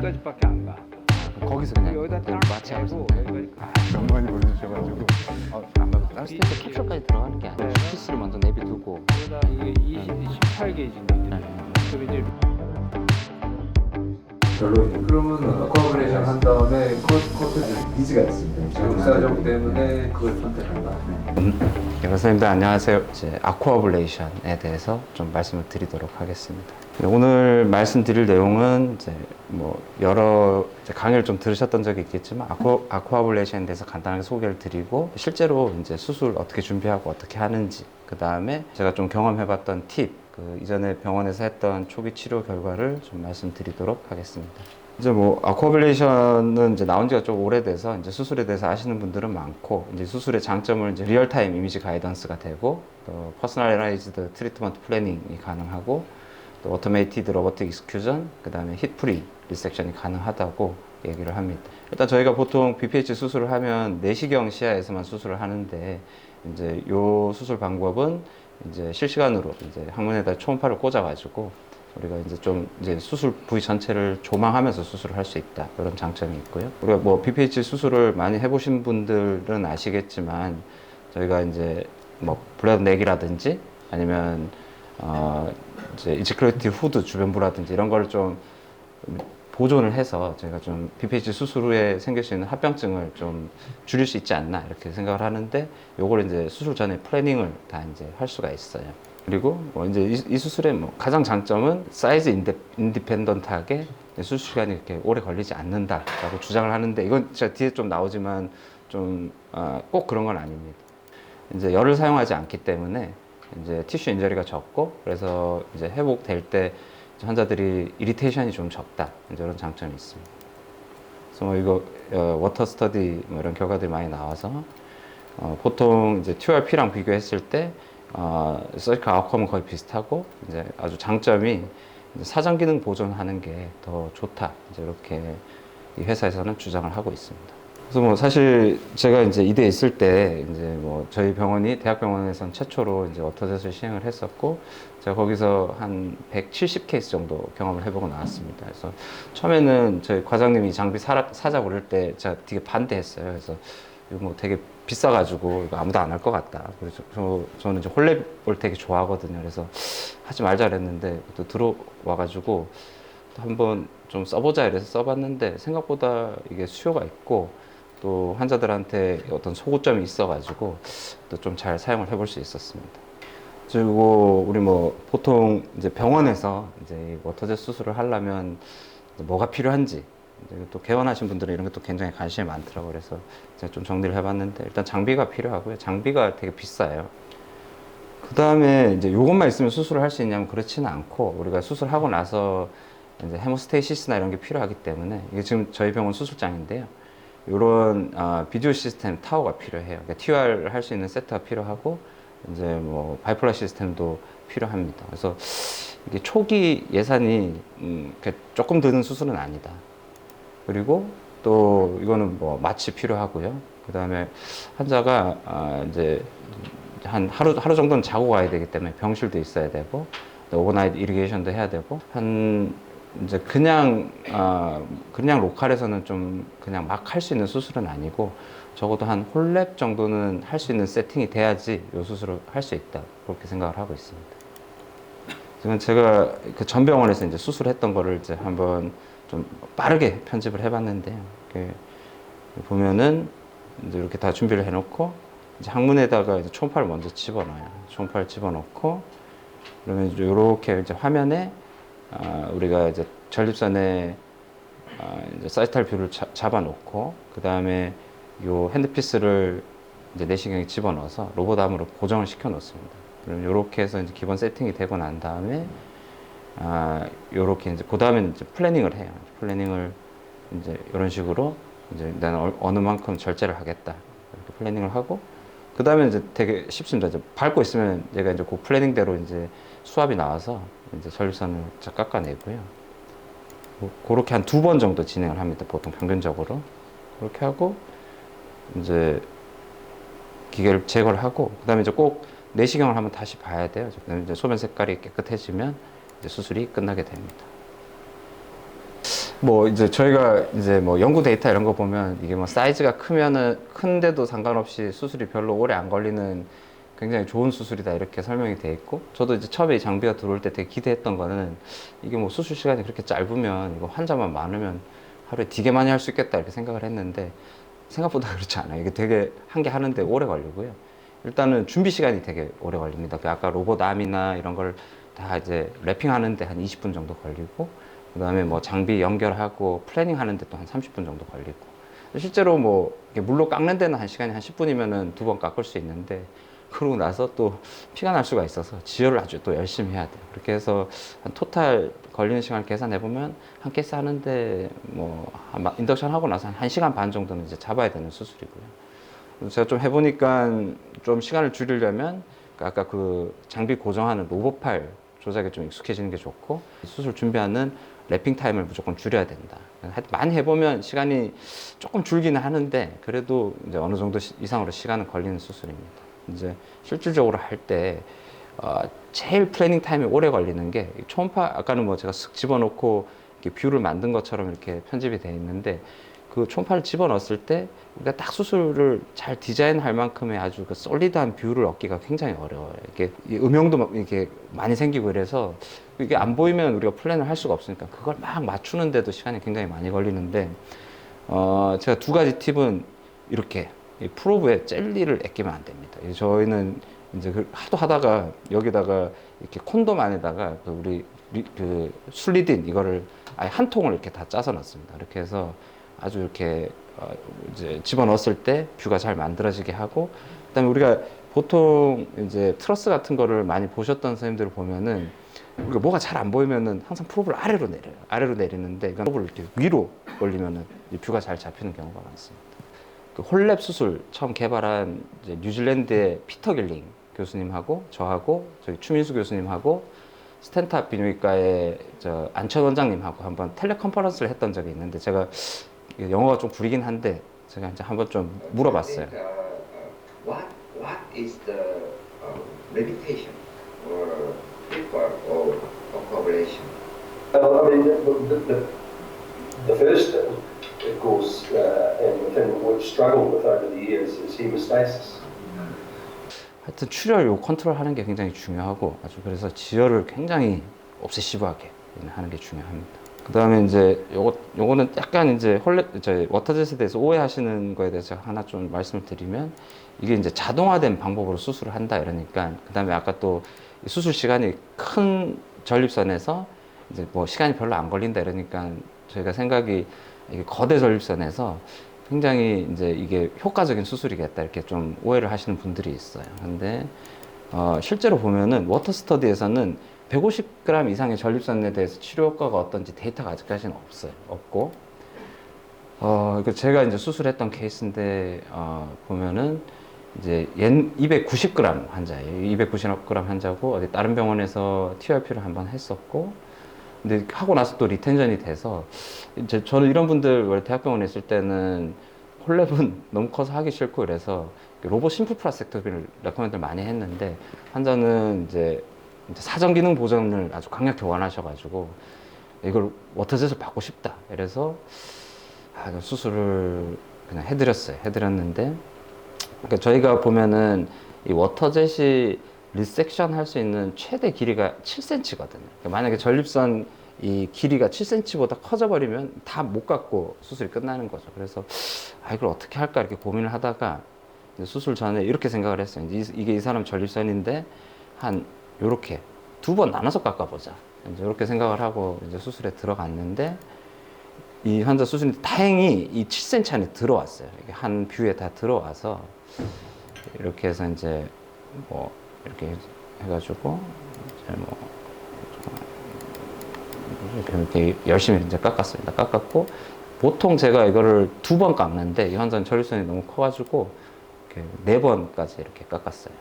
여기까지밖에 안 가. 거기서 그냥 여기다 딱 마취하고 대고 여기까지 가. 너무 많이 보여주셔가지고 아마 라스트에서 캡슐까지 들어가는 게 아니라 피스를 먼저 내비두고 여기다 이게 18게이지인데. 그리고 이제 결론이 그러면 코아블레이션 한 다음에 커트 니즈가 있습니다. 역사적 때문에 그걸 선택한다. 선생님들 안녕하세요. 이제 아쿠아블레이션에 대해서 좀 말씀을 드리도록 하겠습니다. 오늘 말씀드릴 내용은 이제 뭐 여러 이제 강의를 좀 들으셨던 적이 있겠지만 아쿠아블레이션에 대해서 간단하게 소개를 드리고 실제로 이제 수술 어떻게 준비하고 어떻게 하는지 그 다음에 제가 좀 경험해봤던 팁 그 이전에 병원에서 했던 초기 치료 결과를 좀 말씀드리도록 하겠습니다. 이제 뭐 아쿠아블레이션은 이제 나온 지가 좀 오래돼서 이제 수술에 대해서 아시는 분들은 많고 이제 수술의 장점은 이제 리얼타임 이미지 가이던스가 되고 또 퍼스널라이즈드 트리트먼트 플래닝이 가능하고 또 오토메이티드 로보틱 익스큐전 그다음에 힛 프리 리섹션이 가능하다고 얘기를 합니다. 일단 저희가 보통 BPH 수술을 하면 내시경 시야에서만 수술을 하는데 이제 요 수술 방법은 이제 실시간으로 이제 항문에다 초음파를 꽂아가지고 우리가 이제 좀 이제 수술 부위 전체를 조망하면서 수술을 할 수 있다 이런 장점이 있고요. 우리가 뭐 BPH 수술을 많이 해보신 분들은 아시겠지만 저희가 이제 뭐 블러드 넥이라든지 아니면 이제 이지클로티브 후드 주변부라든지 이런 걸 좀 보존을 해서 저희가 좀 BPH 수술 후에 생길 수 있는 합병증을 좀 줄일 수 있지 않나 이렇게 생각을 하는데 요걸 이제 수술 전에 플래닝을 다 이제 할 수가 있어요. 그리고 뭐 이제 이 수술의 뭐 가장 장점은 사이즈 인디펜던트하게 수술 시간이 이렇게 오래 걸리지 않는다라고 주장을 하는데 이건 제가 뒤에 좀 나오지만 좀 꼭 그런 건 아닙니다. 이제 열을 사용하지 않기 때문에 이제 티슈 인저리가 적고 그래서 이제 회복될 때 환자들이 이리테이션이 좀 적다 이제 이런 장점이 있습니다. 그래서 뭐 이거 워터 스터디 뭐 이런 결과들이 많이 나와서 보통 이제 TURP랑 비교했을 때 서지컬 아웃컴은 거의 비슷하고 이제 아주 장점이 이제 사전 기능 보존하는 게 더 좋다 이제 이렇게 이 회사에서는 주장을 하고 있습니다. 그래서 뭐 사실 제가 이제 이대에 있을 때 이제 뭐 저희 병원이 대학병원에선 최초로 이제 워터젯을 시행을 했었고 제가 거기서 한 170 케이스 정도 경험을 해보고 나왔습니다. 그래서 처음에는 저희 과장님이 장비 사자고 그럴 때 제가 되게 반대했어요. 그래서 이거 뭐 되게 비싸가지고 이거 아무도 안 할 것 같다. 그래서 저는 이제 홀랩을 되게 좋아하거든요. 그래서 하지 말자 그랬는데 또 들어와가지고 또 한번 좀 써보자 이래서 써봤는데 생각보다 이게 수요가 있고 또 환자들한테 어떤 소구점이 있어가지고 또 좀 잘 사용을 해볼 수 있었습니다. 그리고 우리 뭐 보통 이제 병원에서 이제 워터젯 수술을 하려면 뭐가 필요한지 또 개원하신 분들은 이런 것도 굉장히 관심이 많더라고요. 그래서 제가 좀 정리를 해봤는데 일단 장비가 필요하고요. 장비가 되게 비싸요. 그 다음에 이제 이것만 있으면 수술을 할 수 있냐면 그렇지는 않고 우리가 수술하고 나서 이제 헤모스테이시스나 이런 게 필요하기 때문에 이게 지금 저희 병원 수술장인데요. 이런 비디오 시스템 타워가 필요해요. 그러니까 TUR 할 수 있는 세트가 필요하고 이제 뭐 바이폴라 시스템도 필요합니다. 그래서 이게 초기 예산이 조금 드는 수술은 아니다. 그리고 또 이거는 뭐 마취 필요하고요. 그 다음에 환자가 이제 한 하루 정도는 자고 가야 되기 때문에 병실도 있어야 되고 오버나이트 이리게이션도 해야 되고 이제 그냥 로컬에서는 좀 그냥 막 할 수 있는 수술은 아니고 적어도 한 홀랩 정도는 할 수 있는 세팅이 돼야지 이 수술을 할 수 있다 그렇게 생각을 하고 있습니다. 지금 제가 그 전 병원에서 이제 수술했던 거를 이제 한번 좀 빠르게 편집을 해봤는데요. 보면은 이제 이렇게 다 준비를 해놓고 이제 항문에다가 이제 초음파를 먼저 집어넣어요. 초음파를 집어넣고 그러면 이제 이렇게 이제 화면에 우리가 이제 전립선에 이제 사이탈 뷰를 잡아놓고 그 다음에 요 핸드피스를 이제 내시경에 집어넣어서 로봇암으로 고정을 시켜 놓습니다. 그럼 이렇게 해서 이제 기본 세팅이 되고 난 다음에 요렇게 이제 그 다음에 이제 플래닝을 해요. 플래닝을 이제 이런 식으로 이제 나는 어느 만큼 절제를 하겠다 이렇게 플래닝을 하고 그 다음에 이제 되게 쉽습니다. 이제 밟고 있으면 얘가 이제 그 플래닝대로 이제 수압이 나와서 이제 전립선을 깎아내고요. 그렇게 한 2번 정도 진행을 합니다. 보통 평균적으로. 그렇게 하고, 이제 기계를 제거를 하고, 그 다음에 이제 꼭 내시경을 한번 다시 봐야 돼요. 그다음에 이제 소변 색깔이 깨끗해지면 이제 수술이 끝나게 됩니다. 뭐 이제 저희가 이제 뭐 연구 데이터 이런 거 보면 이게 뭐 사이즈가 크면은 큰데도 상관없이 수술이 별로 오래 안 걸리는 굉장히 좋은 수술이다 이렇게 설명이 돼 있고, 저도 이제 처음에 이 장비가 들어올 때 되게 기대했던 거는 이게 뭐 수술 시간이 그렇게 짧으면 이거 환자만 많으면 하루에 되게 많이 할 수 있겠다 이렇게 생각을 했는데 생각보다 그렇지 않아요. 이게 되게 한 개 하는데 오래 걸리고요. 일단은 준비 시간이 되게 오래 걸립니다. 그 아까 로봇 암이나 이런 걸 다 이제 랩핑 하는데 한 20분 정도 걸리고, 그 다음에 뭐 장비 연결하고 플래닝 하는데 또 한 30분 정도 걸리고, 실제로 뭐 물로 깎는 데는 한 시간이 한 10분이면은 2번 깎을 수 있는데, 그러고 나서 또 피가 날 수가 있어서 지혈을 아주 또 열심히 해야 돼요. 그렇게 해서 한 토탈 걸리는 시간을 계산해 보면 한 케이스 하는데 뭐 인덕션 하고 나서 한 1시간 반 정도는 이제 잡아야 되는 수술이고요. 제가 좀 해보니까 좀 시간을 줄이려면 아까 그 장비 고정하는 로봇팔 조작에 좀 익숙해지는 게 좋고, 수술 준비하는 랩핑 타임을 무조건 줄여야 된다. 많이 해보면 시간이 조금 줄기는 하는데 그래도 이제 어느 정도 이상으로 시간은 걸리는 수술입니다. 이제 실질적으로 할 때 제일 플래닝 타임이 오래 걸리는 게 초음파, 아까는 뭐 제가 쓱 집어넣고 이렇게 뷰를 만든 것처럼 이렇게 편집이 되어 있는데, 그 초음파를 집어넣었을 때 우리가 딱 수술을 잘 디자인할 만큼의 아주 그 솔리드한 뷰를 얻기가 굉장히 어려워요. 이게 음영도 이렇게 많이 생기고 이래서 이게 안 보이면 우리가 플랜을 할 수가 없으니까 그걸 막 맞추는데도 시간이 굉장히 많이 걸리는데, 제가 두 가지 팁은 이렇게 이 프로브에 젤리를 아끼면 안 됩니다. 저희는 이제 하도 하다가 여기다가 이렇게 콘돔 안에다가 그 술리딘 이거를 아예 한 통을 이렇게 다 짜서 넣습니다. 이렇게 해서 아주 이렇게 이제 집어넣었을 때 뷰가 잘 만들어지게 하고, 그다음에 우리가 보통 이제 트러스 같은 거를 많이 보셨던 선생님들을 보면은 우리가 뭐가 잘 안 보이면은 항상 프로브를 아래로 내려요. 아래로 내리는데 이건 프로브를 이렇게 위로 올리면은 이 뷰가 잘 잡히는 경우가 많습니다. 그 홀랩 수술 처음 개발한 이제 뉴질랜드의 피터 길링 교수님하고 저하고 저희 추민수 교수님하고 스탠탑 비뇨기과의 안천 원장님하고 한번 텔레컨퍼런스를 했던 적이 있는데, 제가 영어가 좀 구리긴 한데 제가 이제 한번 좀 물어봤어요. What is the limitation or pitfall of coagulation? I mean, the first thing, of course, and the thing that we've struggled with over the years is hemostasis. 하여튼 출혈 요 컨트롤 하는 게 굉장히 중요하고, 아주 그래서 지혈을 굉장히 옵세시브하게 하는 게 중요합니다. 그 다음에 이제 요거는 약간 이제 워터젯에 대해서 오해하시는 거에 대해서 하나 좀 말씀을 드리면, 이게 이제 자동화된 방법으로 수술을 한다 이러니까, 그 다음에 아까 또 수술 시간이 큰 전립선에서 이제 뭐 시간이 별로 안 걸린다 이러니까 저희가 생각이 이게 거대 전립선에서 굉장히 이제 이게 효과적인 수술이겠다 이렇게 좀 오해를 하시는 분들이 있어요. 근데 실제로 보면은 워터 스터디에서는 150g 이상의 전립선에 대해서 치료 효과가 어떤지 데이터가 아직까지는 없고, 제가 이제 수술했던 케이스인데, 보면은 이제 290g 환자예요. 290g 환자고, 어디 다른 병원에서 TRP를 한번 했었고, 근데 하고 나서 또 리텐션이 돼서, 저는 이런 분들 원래 대학병원에 있을 때는 홀랩은 너무 커서 하기 싫고 그래서 로봇 심플 프라섹토미를 레코멘드를 많이 했는데, 환자는 이제 사전 기능 보존을 아주 강력히 원하셔가지고 이걸 워터젯을 받고 싶다 이래서 수술을 그냥 해드렸는데, 그러니까 저희가 보면은 이 워터젯이 리섹션 할 수 있는 최대 길이가 7cm거든요. 그러니까 만약에 전립선 이 길이가 7cm보다 커져 버리면 다 못 갖고 수술이 끝나는 거죠. 그래서 이걸 어떻게 할까 이렇게 고민을 하다가 수술 전에 이렇게 생각을 했어요. 이게 이 사람 전립선인데 한 요렇게 2번 나눠서 깎아보자. 이제 이렇게 생각을 하고 이제 수술에 들어갔는데, 이 환자 수술이 다행히 이 7cm 안에 들어왔어요. 이게 한 뷰에 다 들어와서 이렇게 해서 이제 뭐 이렇게 해가지고 이제 뭐 이렇게 열심히 이제 깎았습니다. 깎았고, 보통 제가 이거를 2번 깎는데 이 환자는 전립선이 너무 커가지고 이렇게 4번까지 이렇게 깎았어요.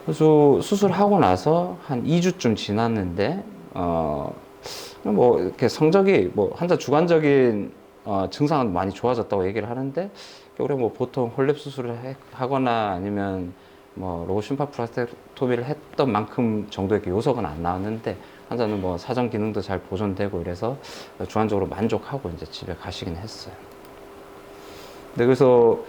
그래서 수술하고 나서 한 2주쯤 지났는데, 뭐 이렇게 성적이 뭐 환자 주관적인 증상은 많이 좋아졌다고 얘기를 하는데, 우리 뭐 보통 홀랩 수술을 하거나 아니면 뭐 로고 심파프라스텍토미를 했던 만큼 정도의 요석은 안 나왔는데 환자는 뭐 사정 기능도 잘 보존되고 이래서 주관적으로 만족하고 이제 집에 가시긴 했어요. 네, 그래서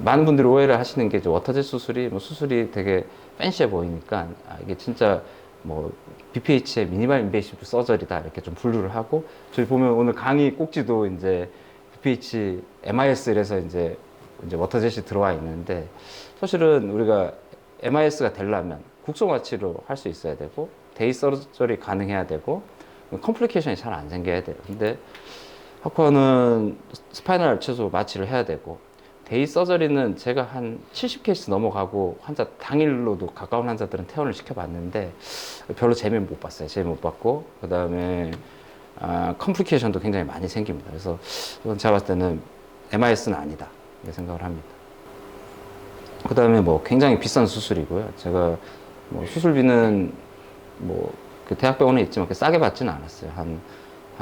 많은 분들이 오해를 하시는 게 이제 워터젯 수술이 뭐 수술이 되게 팬시해 보이니까 이게 진짜 뭐 BPH의 미니멀 인베이시브 서저리다 이렇게 좀 분류를 하고, 저희 보면 오늘 강의 꼭지도 이제 BPH MIS에서 이제 워터젯이 들어와 있는데, 사실은 우리가 MIS가 되려면 국소화 치료 할 수 있어야 되고 데이 서저리 가능해야 되고 컴플리케이션이 잘 안 생겨야 돼요. 근데 하코는 스파이널 최소 마취를 해야 되고, 데이 서저리는 제가 한 70케이스 넘어가고 환자 당일로도 가까운 환자들은 퇴원을 시켜봤는데 별로 재미는 못 봤어요. 재미 못 봤고, 그 다음에 컴플리케이션도 굉장히 많이 생깁니다. 그래서 이건 제가 봤을 때는 MIS는 아니다 이렇게 생각을 합니다. 그 다음에 뭐 굉장히 비싼 수술이고요. 제가 뭐 수술비는 뭐 그 대학병원에 있지만 그렇게 싸게 받지는 않았어요. 한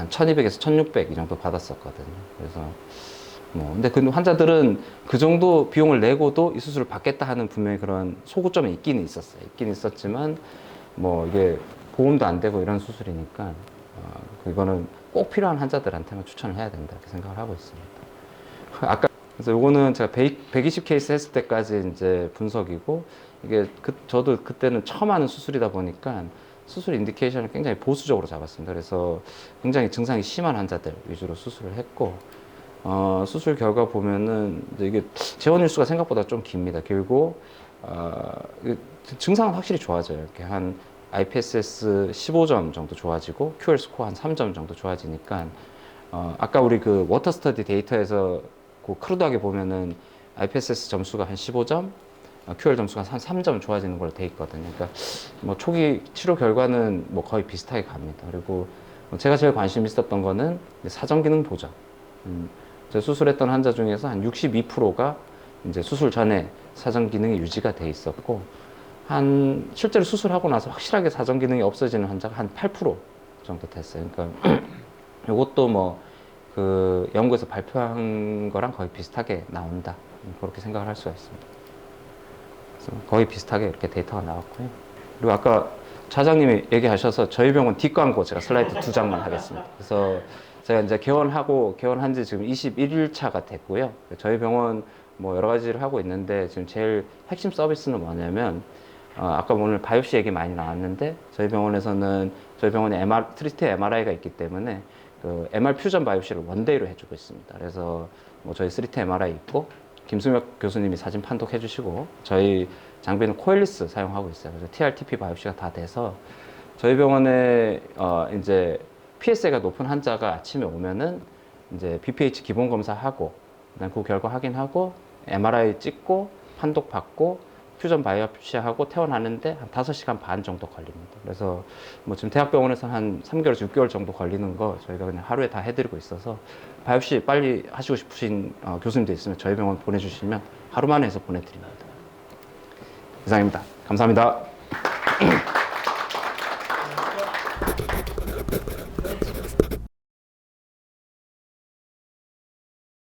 1200에서 1600 이 정도 받았었거든요. 그래서 뭐 근데 그 환자들은 그 정도 비용을 내고도 이 수술을 받겠다 하는 분명히 그런 소구점이 있기는 있었어요. 있긴 있었지만 뭐 이게 보험도 안 되고 이런 수술이니까 이거는 꼭 필요한 환자들한테만 추천을 해야 된다 이렇게 생각을 하고 있습니다. 아까 그래서 요거는 제가 120 케이스 했을 때까지 이제 분석이고, 이게 저도 그때는 처음 하는 수술이다 보니까 수술 인디케이션을 굉장히 보수적으로 잡았습니다. 그래서 굉장히 증상이 심한 환자들 위주로 수술을 했고, 수술 결과 보면은 이게 재원 일수가 생각보다 좀 깁니다. 길고, 증상은 확실히 좋아져요. 이렇게 한 IPSS 15점 정도 좋아지고, QL 스코어 한 3점 정도 좋아지니까, 아까 우리 그 워터 스터디 데이터에서 그 크루드하게 보면은 IPSS 점수가 한 15점, QL 점수가 한 3점 좋아지는 걸로 돼 있거든요. 그러니까 뭐 초기 치료 결과는 뭐 거의 비슷하게 갑니다. 그리고 제가 제일 관심 있었던 거는 사정 기능 보정. 제가 수술했던 환자 중에서 한 62%가 이제 수술 전에 사정 기능이 유지가 돼 있었고, 실제로 수술하고 나서 확실하게 사정 기능이 없어지는 환자가 한 8% 정도 됐어요. 그러니까 이것도 뭐 그 연구에서 발표한 거랑 거의 비슷하게 나온다, 그렇게 생각을 할 수가 있습니다. 그래서 거의 비슷하게 이렇게 데이터가 나왔고요. 그리고 아까 차장님이 얘기하셔서 저희 병원 뒷광고 제가 슬라이드 2장만 하겠습니다. 그래서 제가 이제 개원한 지 지금 21일차가 됐고요. 저희 병원 뭐 여러 가지를 하고 있는데, 지금 제일 핵심 서비스는 뭐냐면, 아까 오늘 바이옵시 얘기 많이 나왔는데, 저희 병원에서는 저희 병원에 트리스트 MRI가 있기 때문에 그 MR 퓨전 바이옵시를 원데이로 해주고 있습니다. 그래서 뭐 저희 3T MRI 있고, 김승혁 교수님이 사진 판독해 주시고, 저희 장비는 코일리스 사용하고 있어요. 그래서 TRTP 바이옵시가 다 돼서 저희 병원에 이제 PSA가 높은 환자가 아침에 오면은 이제 BPH 기본 검사하고, 그다음 그 결과 확인하고, MRI 찍고, 판독 받고, 퓨전 바이옵시하고 퇴원하는데 한 5시간 반 정도 걸립니다. 그래서 뭐 지금 대학병원에서 한 3개월에서 6개월 정도 걸리는 거 저희가 그냥 하루에 다 해드리고 있어서, 바이옵시 빨리 하시고 싶으신 교수님도 있으면 저희 병원 보내주시면 하루 만에 해서 보내드립니다. 이상입니다. 감사합니다.